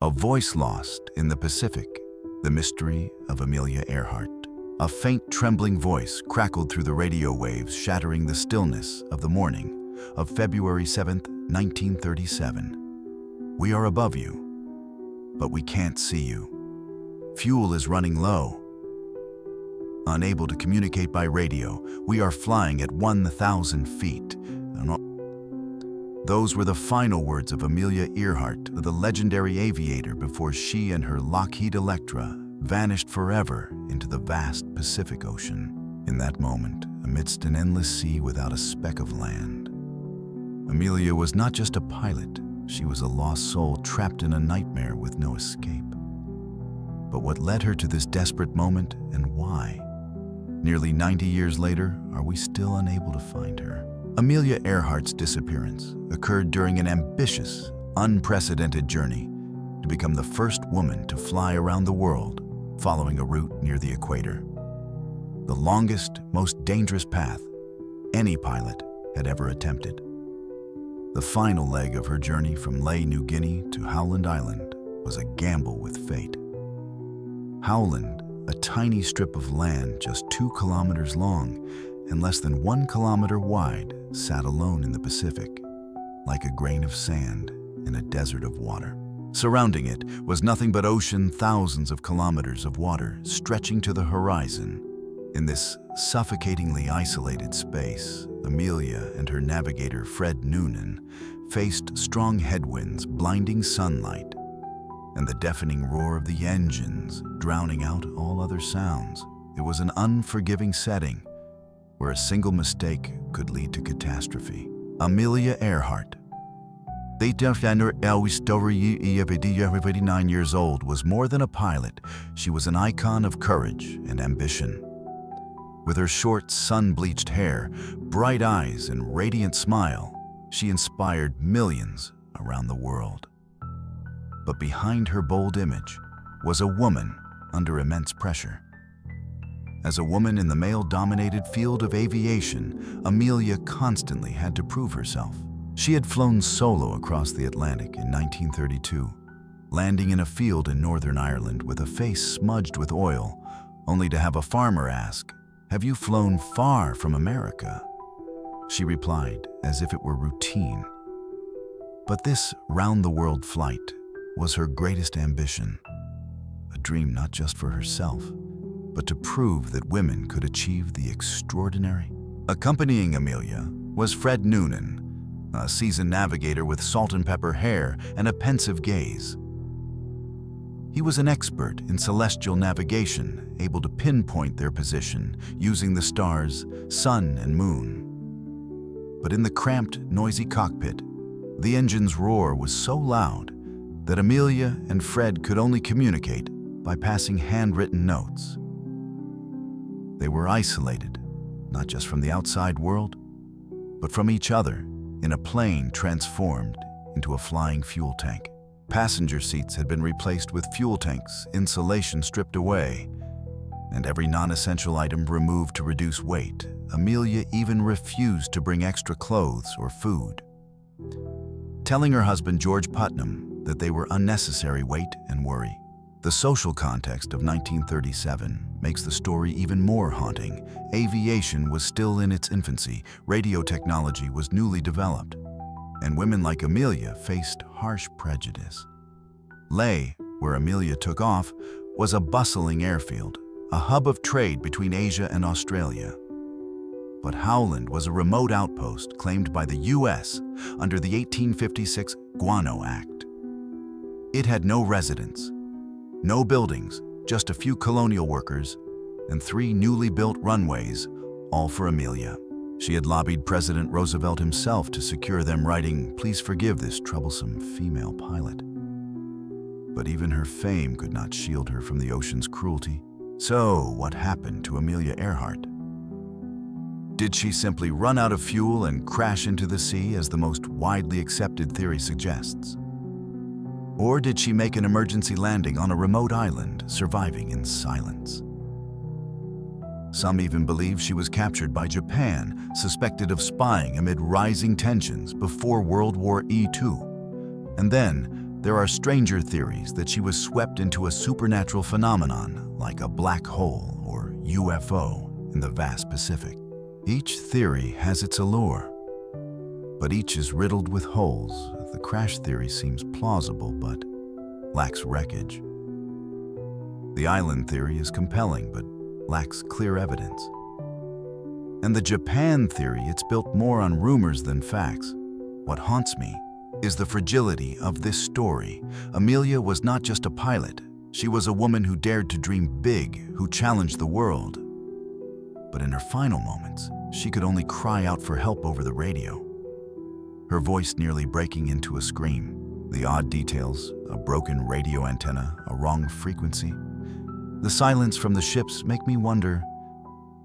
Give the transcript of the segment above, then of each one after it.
A voice lost in the Pacific, the mystery of Amelia Earhart. A faint trembling voice crackled through the radio waves, shattering the stillness of the morning of February 7th, 1937. We are above you, but we can't see you. Fuel is running low. Unable to communicate by radio, we are flying at 1,000 feet. Those were the final words of Amelia Earhart, the legendary aviator, before she and her Lockheed Electra vanished forever into the vast Pacific Ocean. In that moment, amidst an endless sea without a speck of land, Amelia was not just a pilot, she was a lost soul trapped in a nightmare with no escape. But what led her to this desperate moment, and why? Nearly 90 years later, are we still unable to find her? Amelia Earhart's disappearance occurred during an ambitious, unprecedented journey to become the first woman to fly around the world following a route near the equator. The longest, most dangerous path any pilot had ever attempted. The final leg of her journey from Lae, New Guinea to Howland Island was a gamble with fate. Howland, a tiny strip of land just 2 kilometers long and less than 1 kilometer wide, sat alone in the Pacific, like a grain of sand in a desert of water. Surrounding it was nothing but ocean, thousands of kilometers of water stretching to the horizon. In this suffocatingly isolated space, Amelia and her navigator Fred Noonan faced strong headwinds, blinding sunlight, and the deafening roar of the engines drowning out all other sounds. It was an unforgiving setting where a single mistake could lead to catastrophe. Amelia Earhart, 39 years old, was more than a pilot. She was an icon of courage and ambition. With her short, sun-bleached hair, bright eyes, and radiant smile, she inspired millions around the world. But behind her bold image was a woman under immense pressure. As a woman in the male-dominated field of aviation, Amelia constantly had to prove herself. She had flown solo across the Atlantic in 1932, landing in a field in Northern Ireland with a face smudged with oil, only to have a farmer ask, "Have you flown far from America?" She replied as if it were routine. But this round-the-world flight was her greatest ambition, a dream not just for herself, but to prove that women could achieve the extraordinary. Accompanying Amelia was Fred Noonan, a seasoned navigator with salt and pepper hair and a pensive gaze. He was an expert in celestial navigation, able to pinpoint their position using the stars, sun, and moon. But in the cramped, noisy cockpit, the engine's roar was so loud that Amelia and Fred could only communicate by passing handwritten notes. They were isolated, not just from the outside world, but from each other in a plane transformed into a flying fuel tank. Passenger seats had been replaced with fuel tanks, insulation stripped away, and every non-essential item removed to reduce weight. Amelia even refused to bring extra clothes or food, telling her husband George Putnam that they were unnecessary weight and worry. The social context of 1937 makes the story even more haunting. Aviation was still in its infancy, radio technology was newly developed, and women like Amelia faced harsh prejudice. Lae, where Amelia took off, was a bustling airfield, a hub of trade between Asia and Australia. But Howland was a remote outpost claimed by the US under the 1856 Guano Act. It had no residents, no buildings, just a few colonial workers, and 3 newly built runways, all for Amelia. She had lobbied President Roosevelt himself to secure them, writing, "Please forgive this troublesome female pilot." But even her fame could not shield her from the ocean's cruelty. So, what happened to Amelia Earhart? Did she simply run out of fuel and crash into the sea, as the most widely accepted theory suggests? Or did she make an emergency landing on a remote island, surviving in silence? Some even believe she was captured by Japan, suspected of spying amid rising tensions before World War II. And then, There are stranger theories that she was swept into a supernatural phenomenon like a black hole or UFO in the vast Pacific. Each theory has its allure, but each is riddled with holes. The crash theory seems plausible but lacks wreckage. The island theory is compelling but lacks clear evidence. And the Japan theory, it's built more on rumors than facts. What haunts me is the fragility of this story. Amelia was not just a pilot. She was a woman who dared to dream big, who challenged the world. But in her final moments, she could only cry out for help over the radio, her voice nearly breaking into a scream. The odd details, a broken radio antenna, a wrong frequency. The silence from the ships make me wonder,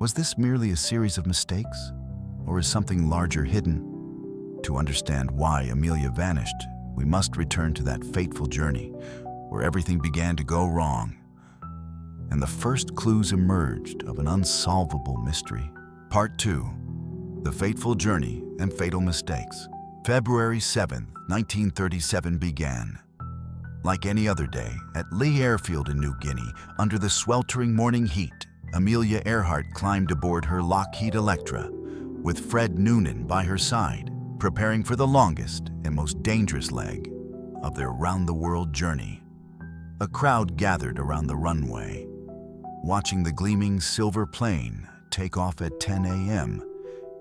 was this merely a series of mistakes, or is something larger hidden? To understand why Amelia vanished, we must return to that fateful journey where everything began to go wrong, and the first clues emerged of an unsolvable mystery. Part 2. The Fateful Journey and Fatal Mistakes. February 7, 1937 began. Like any other day, at Lee Airfield in New Guinea, under the sweltering morning heat, Amelia Earhart climbed aboard her Lockheed Electra, with Fred Noonan by her side, preparing for the longest and most dangerous leg of their round-the-world journey. A crowd gathered around the runway, watching the gleaming silver plane take off at 10 a.m.,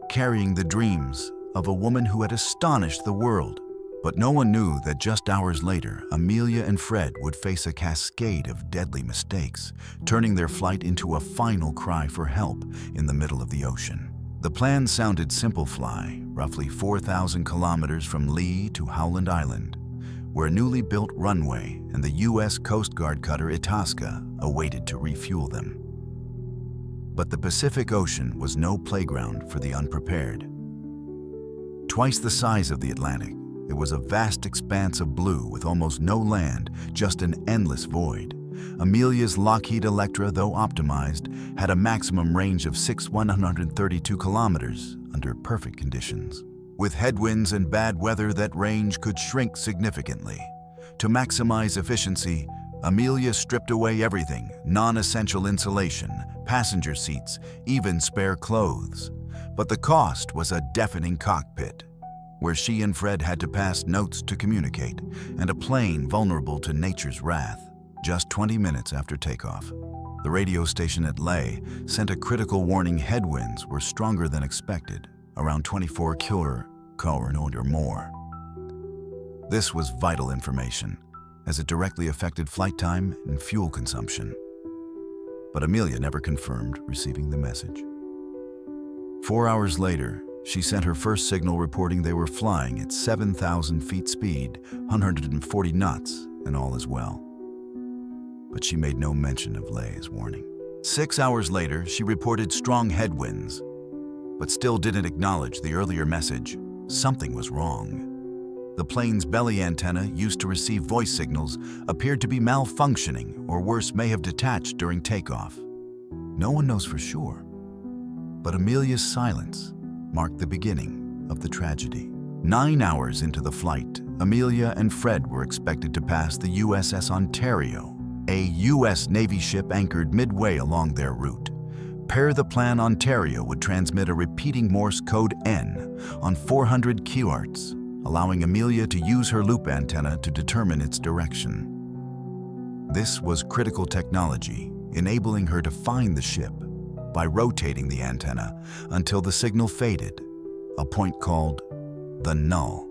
carrying the dreams of a woman who had astonished the world. But no one knew that just hours later, Amelia and Fred would face a cascade of deadly mistakes, turning their flight into a final cry for help in the middle of the ocean. The plan sounded simple: fly roughly 4,000 kilometers from Lee to Howland Island, where a newly built runway and the U.S. Coast Guard cutter Itasca awaited to refuel them. But the Pacific Ocean was no playground for the unprepared. Twice the size of the Atlantic, it was a vast expanse of blue with almost no land, just an endless void. Amelia's Lockheed Electra, though optimized, had a maximum range of 132 kilometers under perfect conditions. With headwinds and bad weather, that range could shrink significantly. To maximize efficiency, Amelia stripped away everything: non-essential insulation, passenger seats, even spare clothes. But the cost was a deafening cockpit, where she and Fred had to pass notes to communicate, and a plane vulnerable to nature's wrath. Just 20 minutes after takeoff, the radio station at Leh sent a critical warning: headwinds were stronger than expected, around 24 km/h or more. This was vital information, as it directly affected flight time and fuel consumption. But Amelia never confirmed receiving the message. 4 hours later, she sent her first signal reporting they were flying at 7,000 feet speed, 140 knots, and all is well. But she made no mention of Leh's warning. 6 hours later, she reported strong headwinds, but still didn't acknowledge the earlier message. Something was wrong. The plane's belly antenna, used to receive voice signals, appeared to be malfunctioning, or worse, may have detached during takeoff. No one knows for sure, but Amelia's silence marked the beginning of the tragedy. 9 hours into the flight, Amelia and Fred were expected to pass the USS Ontario, a U.S. Navy ship anchored midway along their route. Per the plan, Ontario would transmit a repeating Morse code N on 400 kHz, allowing Amelia to use her loop antenna to determine its direction. This was critical technology, enabling her to find the ship by rotating the antenna until the signal faded, a point called the null.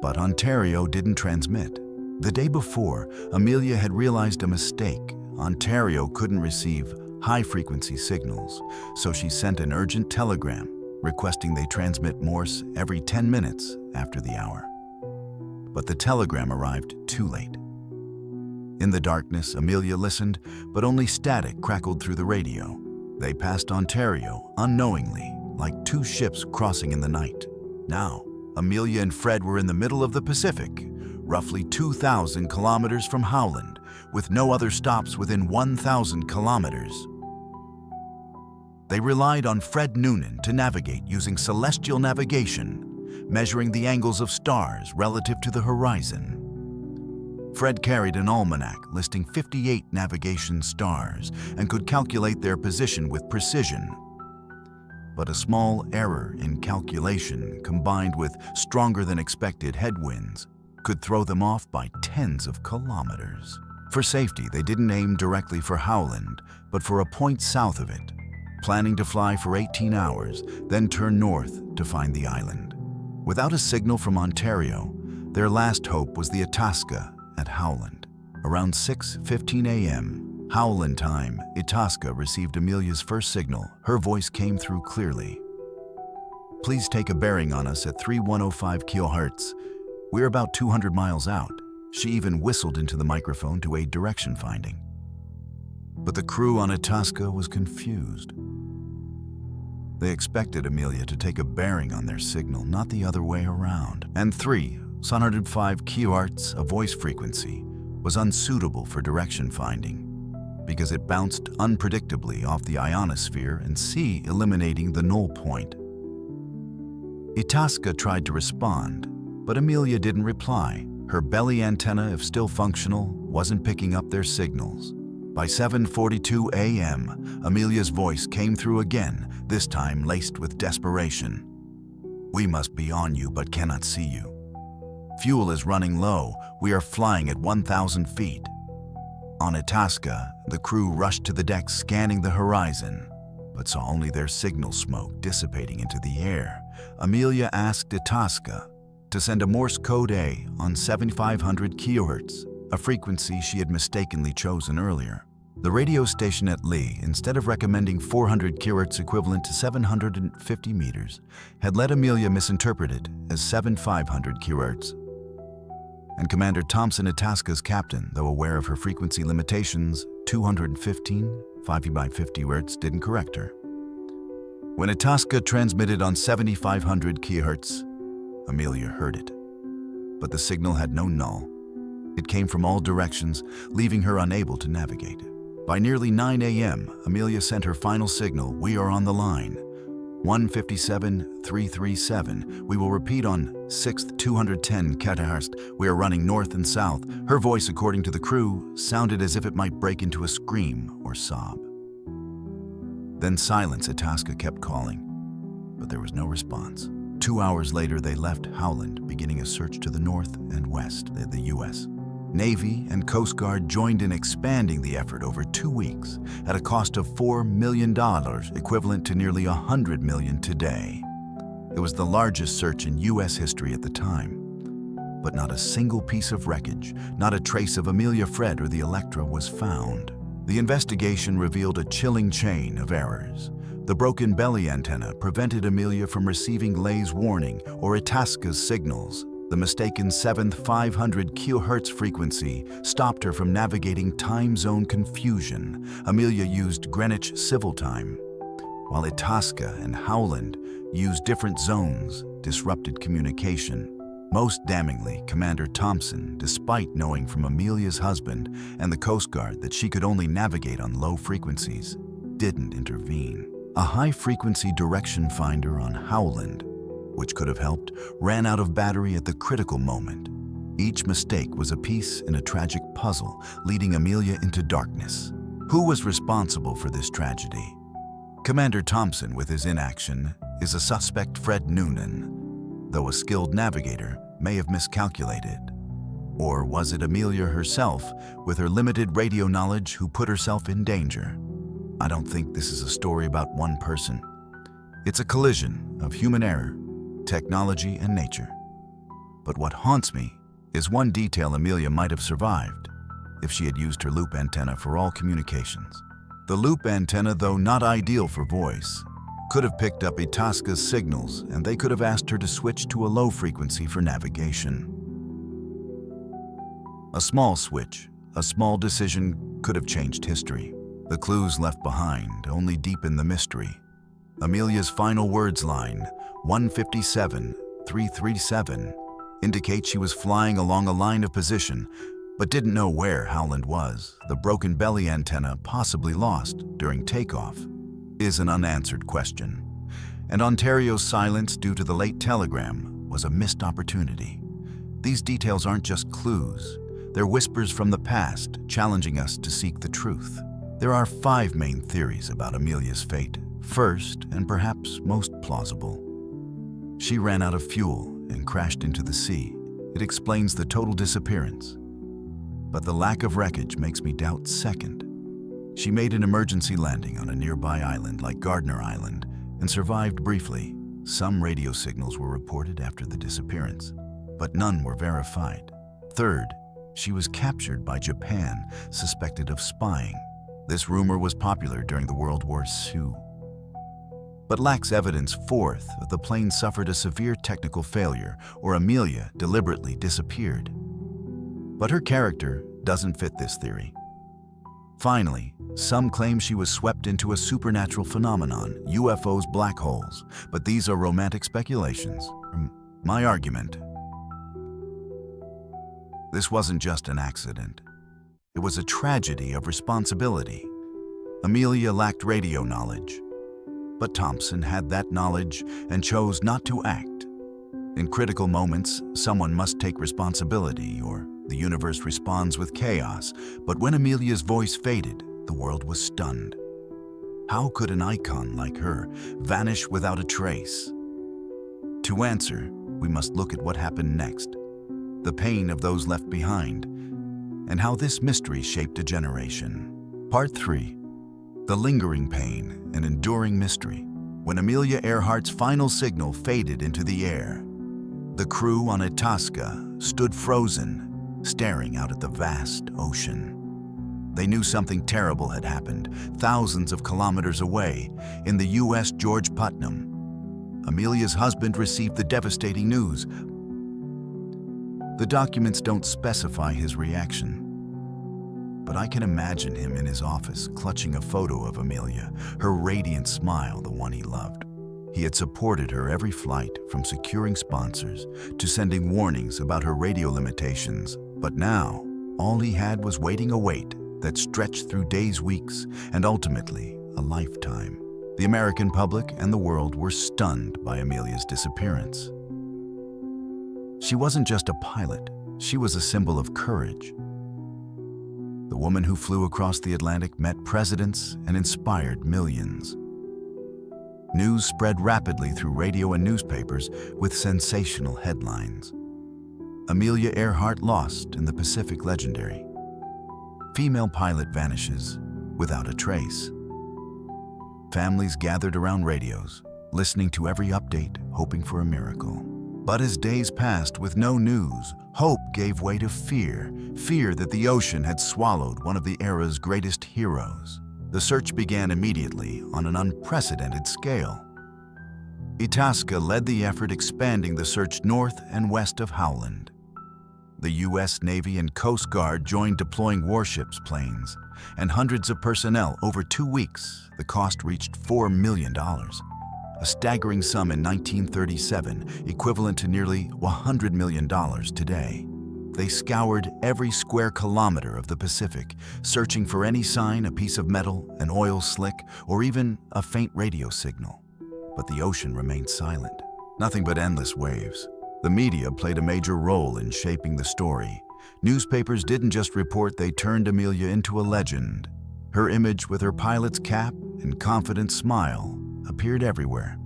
But Ontario didn't transmit. The day before, Amelia had realized a mistake. Ontario couldn't receive high-frequency signals, so she sent an urgent telegram requesting they transmit Morse every 10 minutes after the hour. But the telegram arrived too late. In the darkness, Amelia listened, but only static crackled through the radio. They passed Ontario unknowingly, like two ships crossing in the night. Now, Amelia and Fred were in the middle of the Pacific, roughly 2,000 kilometers from Howland, with no other stops within 1,000 kilometers. They relied on Fred Noonan to navigate using celestial navigation, measuring the angles of stars relative to the horizon. Fred carried an almanac listing 58 navigation stars and could calculate their position with precision. But a small error in calculation, combined with stronger than expected headwinds, could throw them off by tens of kilometers. For safety, they didn't aim directly for Howland, but for a point south of it, planning to fly for 18 hours, then turn north to find the island. Without a signal from Ontario, their last hope was the Itasca at Howland. Around 6:15 a.m. Howland time, Itasca received Amelia's first signal. Her voice came through clearly. "Please take a bearing on us at 3105 kHz. We're about 200 miles out." She even whistled into the microphone to aid direction finding. But the crew on Itasca was confused. They expected Amelia to take a bearing on their signal, not the other way around. And 305 kHz, a voice frequency, was unsuitable for direction finding because it bounced unpredictably off the ionosphere and eliminating the null point. Itasca tried to respond, but Amelia didn't reply. Her belly antenna, if still functional, wasn't picking up their signals. By 7:42 a.m., Amelia's voice came through again, this time laced with desperation. "We must be on you but cannot see you. Fuel is running low. We are flying at 1,000 feet. On Itasca, the crew rushed to the deck scanning the horizon, but saw only their signal smoke dissipating into the air. Amelia asked Itasca to send a Morse code A on 7,500 kHz, a frequency she had mistakenly chosen earlier. The radio station at Lee, instead of recommending 400 kHz equivalent to 750 meters, had let Amelia misinterpret it as 7,500 kHz. And Commander Thompson, Itasca's captain, though aware of her frequency limitations, 215, 5 by 50 Hz, didn't correct her. When Itasca transmitted on 7,500 kHz, Amelia heard it. But the signal had no null. It came from all directions, leaving her unable to navigate. By nearly 9 a.m., Amelia sent her final signal, "We are on the line. 157-337. We will repeat on 6th 210 kHz. We are running north and south." Her voice, according to the crew, sounded as if it might break into a scream or sob. Then silence. Itasca kept calling, but there was no response. 2 hours later, they left Howland, beginning a search to the north and west of the U.S. Navy and Coast Guard joined in expanding the effort over 2 weeks at a cost of $4 million, equivalent to nearly $100 million today. It was the largest search in U.S. history at the time. But not a single piece of wreckage, not a trace of Amelia, Fred, or the Electra was found. The investigation revealed a chilling chain of errors. The broken belly antenna prevented Amelia from receiving Lay's warning or Itasca's signals. The mistaken 7,500 kHz frequency stopped her from navigating time zone confusion. Amelia used Greenwich Civil Time, while Itasca and Howland used different zones, disrupted communication. Most damningly, Commander Thompson, despite knowing from Amelia's husband and the Coast Guard that she could only navigate on low frequencies, didn't intervene. A high-frequency direction finder on Howland, which could have helped, ran out of battery at the critical moment. Each mistake was a piece in a tragic puzzle, leading Amelia into darkness. Who was responsible for this tragedy? Commander Thompson, with his inaction, is a suspect. Fred Noonan, though a skilled navigator, may have miscalculated. Or was it Amelia herself, with her limited radio knowledge, who put herself in danger? I don't think this is a story about one person. It's a collision of human error, technology, and nature. But what haunts me is one detail: Amelia might have survived if she had used her loop antenna for all communications. The loop antenna, though not ideal for voice, could have picked up Itasca's signals, and they could have asked her to switch to a low frequency for navigation. A small switch, a small decision could have changed history. The clues left behind only deepen the mystery. Amelia's final words line, 157-337, indicate she was flying along a line of position, but didn't know where Howland was. The broken belly antenna, possibly lost during takeoff, is an unanswered question. And Ontario's silence due to the late telegram was a missed opportunity. These details aren't just clues. They're whispers from the past, challenging us to seek the truth. There are 5 main theories about Amelia's fate. First, and perhaps most plausible, she ran out of fuel and crashed into the sea. It explains the total disappearance. But the lack of wreckage makes me doubt second. She made an emergency landing on a nearby island like Gardner Island and survived briefly. Some radio signals were reported after the disappearance, but none were verified. Third, she was captured by Japan, suspected of spying. This rumor was popular during the World War II, but lacks evidence. Fourth, that the plane suffered a severe technical failure or Amelia deliberately disappeared. But her character doesn't fit this theory. Finally, some claim she was swept into a supernatural phenomenon, UFOs, black holes, but these are romantic speculations. My argument: this wasn't just an accident. It was a tragedy of responsibility. Amelia lacked radio knowledge, but Thompson had that knowledge and chose not to act. In critical moments, someone must take responsibility, or the universe responds with chaos. But when Amelia's voice faded, the world was stunned. How could an icon like her vanish without a trace? To answer, we must look at what happened next, the pain of those left behind, and how this mystery shaped a generation. Part 3. The lingering pain and enduring mystery. When Amelia Earhart's final signal faded into the air, the crew on Itasca stood frozen, staring out at the vast ocean. They knew something terrible had happened, thousands of kilometers away, in the U.S. George Putnam. Amelia's husband received the devastating news. The documents don't specify his reaction, but I can imagine him in his office clutching a photo of Amelia, her radiant smile, the one he loved. He had supported her every flight, from securing sponsors to sending warnings about her radio limitations. But now, all he had was waiting a wait that stretched through days, weeks, and ultimately a lifetime. The American public and the world were stunned by Amelia's disappearance. She wasn't just a pilot, she was a symbol of courage. The woman who flew across the Atlantic met presidents and inspired millions. News spread rapidly through radio and newspapers with sensational headlines. Amelia Earhart lost in the Pacific legendary. Female pilot vanishes without a trace. Families gathered around radios, listening to every update, hoping for a miracle. But as days passed with no news, hope gave way to fear. Fear that the ocean had swallowed one of the era's greatest heroes. The search began immediately on an unprecedented scale. Itasca led the effort, expanding the search north and west of Howland. The U.S. Navy and Coast Guard joined, deploying warships, planes, and hundreds of personnel. Over 2 weeks, the cost reached $4 million, a staggering sum in 1937, equivalent to nearly $100 million today. They scoured every square kilometer of the Pacific, searching for any sign, a piece of metal, an oil slick, or even a faint radio signal. But the ocean remained silent. Nothing but endless waves. The media played a major role in shaping the story. Newspapers didn't just report, they turned Amelia into a legend. Her image, with her pilot's cap and confident smile, appeared everywhere,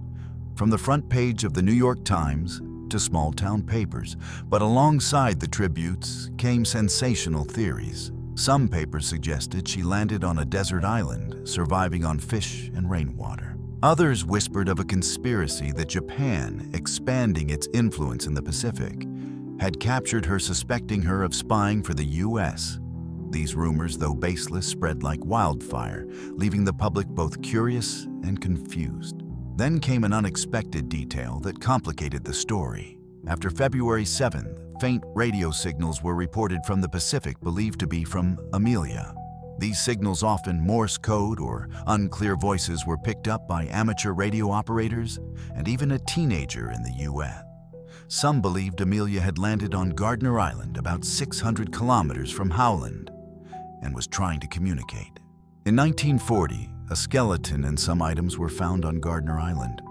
from the front page of the New York Times to small-town papers. But alongside the tributes came sensational theories. Some papers suggested she landed on a desert island, surviving on fish and rainwater. Others whispered of a conspiracy that Japan, expanding its influence in the Pacific, had captured her, suspecting her of spying for the U.S. These rumors, though baseless, spread like wildfire, leaving the public both curious and confused. Then came an unexpected detail that complicated the story. After February 7th, faint radio signals were reported from the Pacific, believed to be from Amelia. These signals, often Morse code or unclear voices, were picked up by amateur radio operators and even a teenager in the U.S. Some believed Amelia had landed on Gardner Island, about 600 kilometers from Howland, and was trying to communicate. In 1940, a skeleton and some items were found on Gardner Island,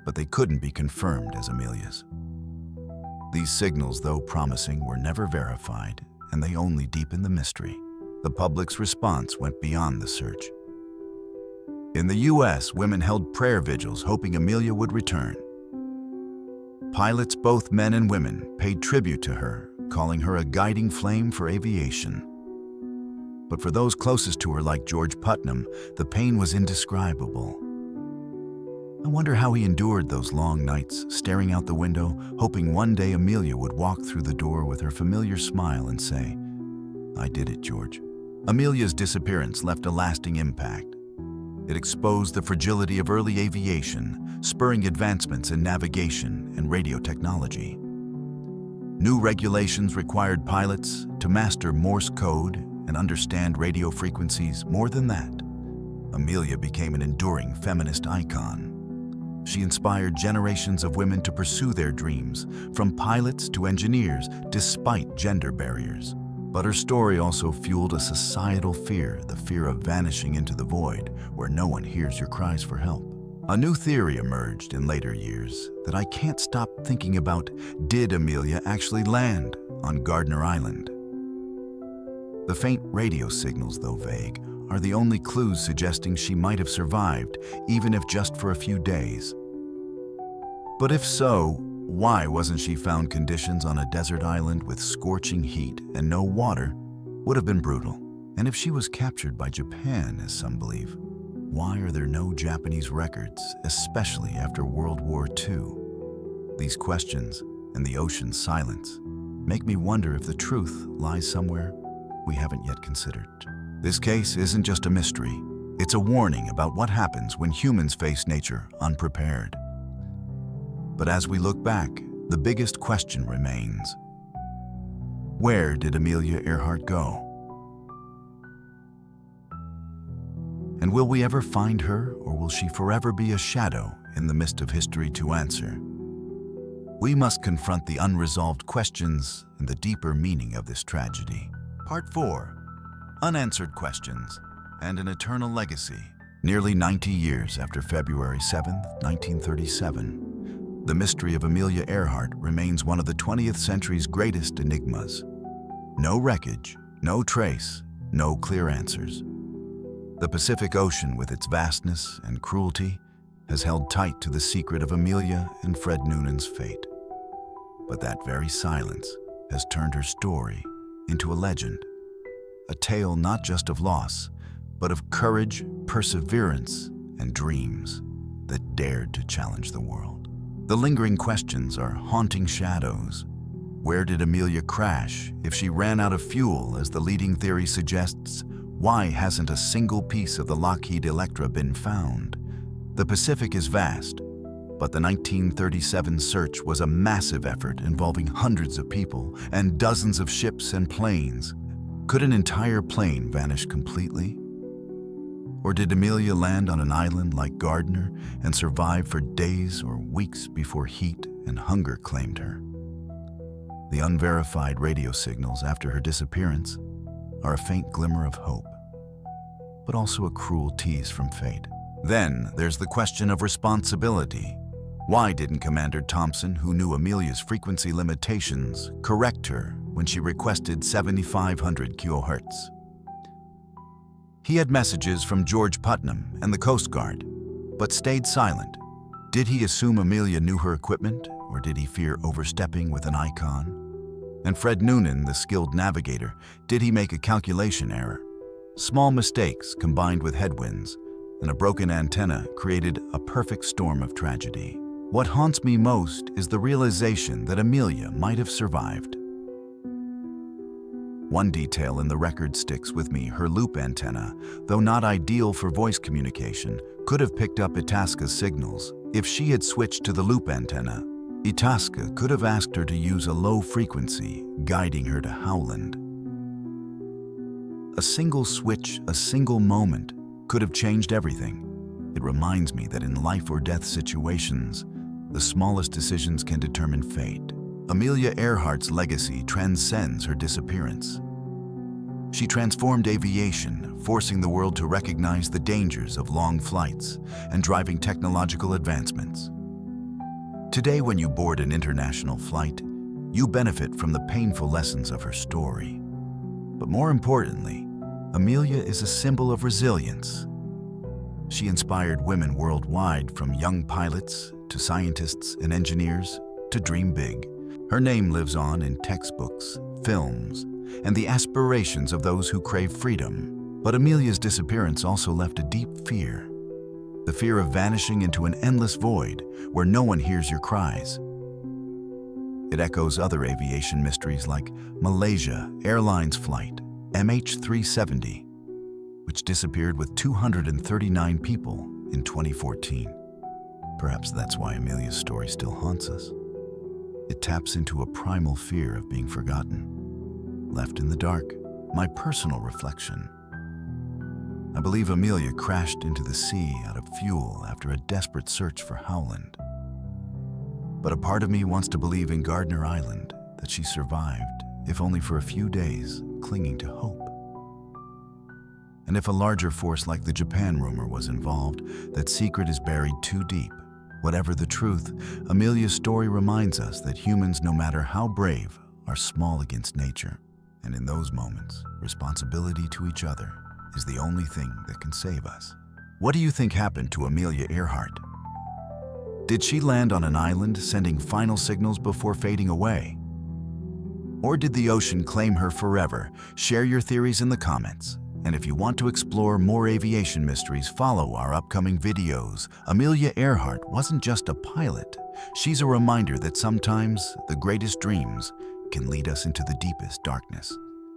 but they couldn't be confirmed as Amelia's. These signals, though promising, were never verified, and they only deepen the mystery. The public's response went beyond the search. In the U.S., women held prayer vigils hoping Amelia would return. Pilots, both men and women, paid tribute to her, calling her a guiding flame for aviation. But for those closest to her, like George Putnam, the pain was indescribable. I wonder how he endured those long nights, staring out the window, hoping one day Amelia would walk through the door with her familiar smile and say, "I did it, George." Amelia's disappearance left a lasting impact. It exposed the fragility of early aviation, spurring advancements in navigation and radio technology. New regulations required pilots to master Morse code and understand radio frequencies. More than that, Amelia became an enduring feminist icon. She inspired generations of women to pursue their dreams, from pilots to engineers, despite gender barriers. But her story also fueled a societal fear, the fear of vanishing into the void, where no one hears your cries for help. A new theory emerged in later years that I can't stop thinking about. Did Amelia actually land on Gardner Island? The faint radio signals, though vague, are the only clues suggesting she might have survived, even if just for a few days. But if so, why wasn't she found? Conditions on a desert island with scorching heat and no water would have been brutal. And if she was captured by Japan, as some believe, why are there no Japanese records, especially after World War II? These questions and the ocean's silence make me wonder if the truth lies somewhere we haven't yet considered. This case isn't just a mystery, it's a warning about what happens when humans face nature unprepared. But as we look back, the biggest question remains: where did Amelia Earhart go? And will we ever find her, or will she forever be a shadow in the mist of history to answer? We must confront the unresolved questions and the deeper meaning of this tragedy. Part 4. Unanswered Questions and an Eternal Legacy. Nearly 90 years after February 7, 1937, the mystery of Amelia Earhart remains one of the 20th century's greatest enigmas. No wreckage, no trace, no clear answers. The Pacific Ocean, with its vastness and cruelty, has held tight to the secret of Amelia and Fred Noonan's fate. But that very silence has turned her story into a legend, a tale not just of loss, but of courage, perseverance, and dreams that dared to challenge the world. The lingering questions are haunting shadows. Where did Amelia crash? If she ran out of fuel, as the leading theory suggests, why hasn't a single piece of the Lockheed Electra been found? The Pacific is vast, but the 1937 search was a massive effort involving hundreds of people and dozens of ships and planes. Could an entire plane vanish completely? Or did Amelia land on an island like Gardner and survive for days or weeks before heat and hunger claimed her? The unverified radio signals after her disappearance are a faint glimmer of hope, but also a cruel tease from fate. Then there's the question of responsibility. Why didn't Commander Thompson, who knew Amelia's frequency limitations, correct her when she requested 7,500 kHz? He had messages from George Putnam and the Coast Guard, but stayed silent. Did he assume Amelia knew her equipment, or did he fear overstepping with an icon? And Fred Noonan, the skilled navigator, did he make a calculation error? Small mistakes combined with headwinds and a broken antenna created a perfect storm of tragedy. What haunts me most is the realization that Amelia might have survived. One detail in the record sticks with me: her loop antenna, though not ideal for voice communication, could have picked up Itasca's signals. If she had switched to the loop antenna, Itasca could have asked her to use a low frequency, guiding her to Howland. A single switch, a single moment, could have changed everything. It reminds me that in life or death situations, the smallest decisions can determine fate. Amelia Earhart's legacy transcends her disappearance. She transformed aviation, forcing the world to recognize the dangers of long flights and driving technological advancements. Today, when you board an international flight, you benefit from the painful lessons of her story. But more importantly, Amelia is a symbol of resilience. She inspired women worldwide, from young pilots to scientists and engineers, to dream big. Her name lives on in textbooks, films, and the aspirations of those who crave freedom. But Amelia's disappearance also left a deep fear. The fear of vanishing into an endless void where no one hears your cries. It echoes other aviation mysteries like Malaysia Airlines flight MH370, which disappeared with 239 people in 2014. Perhaps that's why Amelia's story still haunts us. It taps into a primal fear of being forgotten, left in the dark. My personal reflection: I believe Amelia crashed into the sea out of fuel after a desperate search for Howland. But a part of me wants to believe in Gardner Island, that she survived, if only for a few days, clinging to hope. And if a larger force like the Japan rumor was involved, that secret is buried too deep. Whatever the truth, Amelia's story reminds us that humans, no matter how brave, are small against nature. And in those moments, responsibility to each other is the only thing that can save us. What do you think happened to Amelia Earhart? Did she land on an island, sending final signals before fading away? Or did the ocean claim her forever? Share your theories in the comments. And if you want to explore more aviation mysteries, follow our upcoming videos. Amelia Earhart wasn't just a pilot. She's a reminder that sometimes the greatest dreams can lead us into the deepest darkness.